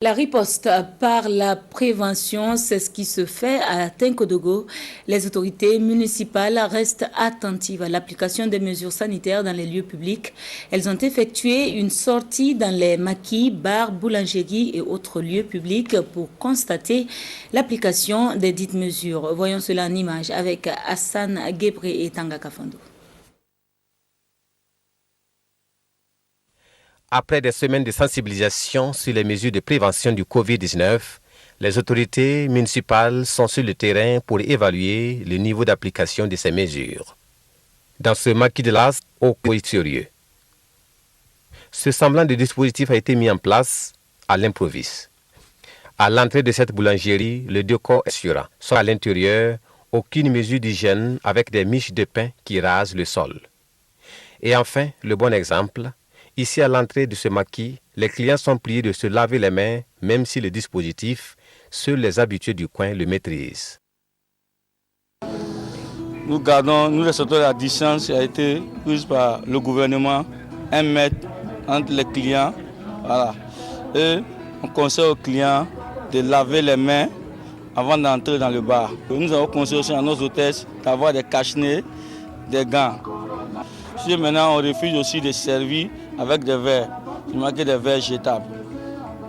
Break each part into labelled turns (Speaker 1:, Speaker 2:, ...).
Speaker 1: La riposte par la prévention, c'est ce qui se fait à Tenkodogo. Les autorités municipales restent attentives à l'application des mesures sanitaires dans les lieux publics. Elles ont effectué une sortie dans les maquis, bars, boulangeries et autres lieux publics pour constater l'application des dites mesures. Voyons cela en image avec Hassan Gebre et Tanga Kafando.
Speaker 2: Après des semaines de sensibilisation sur les mesures de prévention du Covid-19, les autorités municipales sont sur le terrain pour évaluer le niveau d'application de ces mesures. Dans ce maquis de l'Ast, au Coïturieux, ce semblant de dispositif a été mis en place à l'improviste. À l'entrée de cette boulangerie, le décor est sûr. Soit à l'intérieur, aucune mesure d'hygiène avec des miches de pain qui rasent le sol. Et enfin, le bon exemple. Ici, à l'entrée de ce maquis, les clients sont priés de se laver les mains, même si le dispositif, seuls les habitués du coin le maîtrisent.
Speaker 3: Nous respectons la distance qui a été prise par le gouvernement, 1 mètre entre les clients. Voilà. Et on conseille aux clients de laver les mains avant d'entrer dans le bar. Nous avons conseillé aussi à nos hôtesses d'avoir des cache-nez, des gants. Si maintenant on refuse aussi de servir avec des verres, il manque des verres jetables.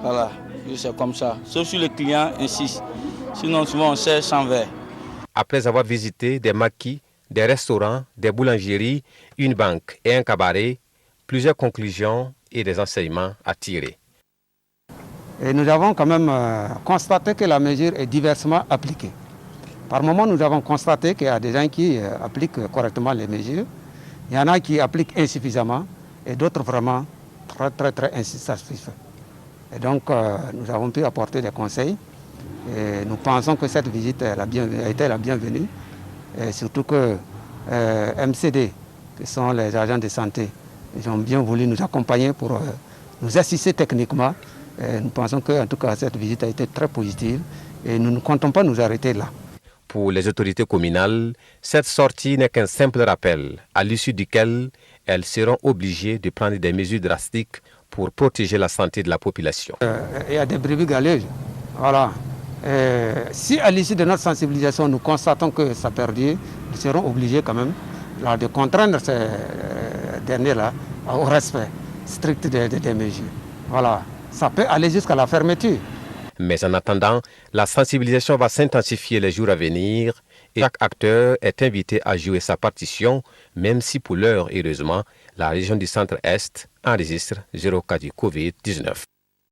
Speaker 3: Voilà, c'est comme ça. Sauf si le client insiste. Sinon, souvent on sert sans verre.
Speaker 2: Après avoir visité des maquis, des restaurants, des boulangeries, une banque et un cabaret, plusieurs conclusions et des enseignements à tirer.
Speaker 4: Et nous avons quand même constaté que la mesure est diversement appliquée. Par moment, nous avons constaté qu'il y a des gens qui appliquent correctement les mesures. Il y en a qui appliquent insuffisamment et d'autres vraiment très insatisfaits. Et donc, nous avons pu apporter des conseils. Et nous pensons que cette visite a été la bienvenue. Et surtout que MCD, qui sont les agents de santé, ils ont bien voulu nous accompagner pour nous assister techniquement. Et nous pensons qu'en tout cas, cette visite a été très positive et nous ne comptons pas nous arrêter là.
Speaker 2: Pour les autorités communales, cette sortie n'est qu'un simple rappel, à l'issue duquel elles seront obligées de prendre des mesures drastiques pour protéger la santé de la population.
Speaker 4: Il y a des brebis galeuses. Voilà. Si à l'issue de notre sensibilisation, nous constatons que ça perdure, nous serons obligés quand même de contraindre ces derniers-là au respect strict des mesures. Voilà. Ça peut aller jusqu'à la fermeture.
Speaker 2: Mais en attendant, la sensibilisation va s'intensifier les jours à venir et chaque acteur est invité à jouer sa partition, même si pour l'heure, heureusement, la région du Centre-Est enregistre 0 cas du Covid-19.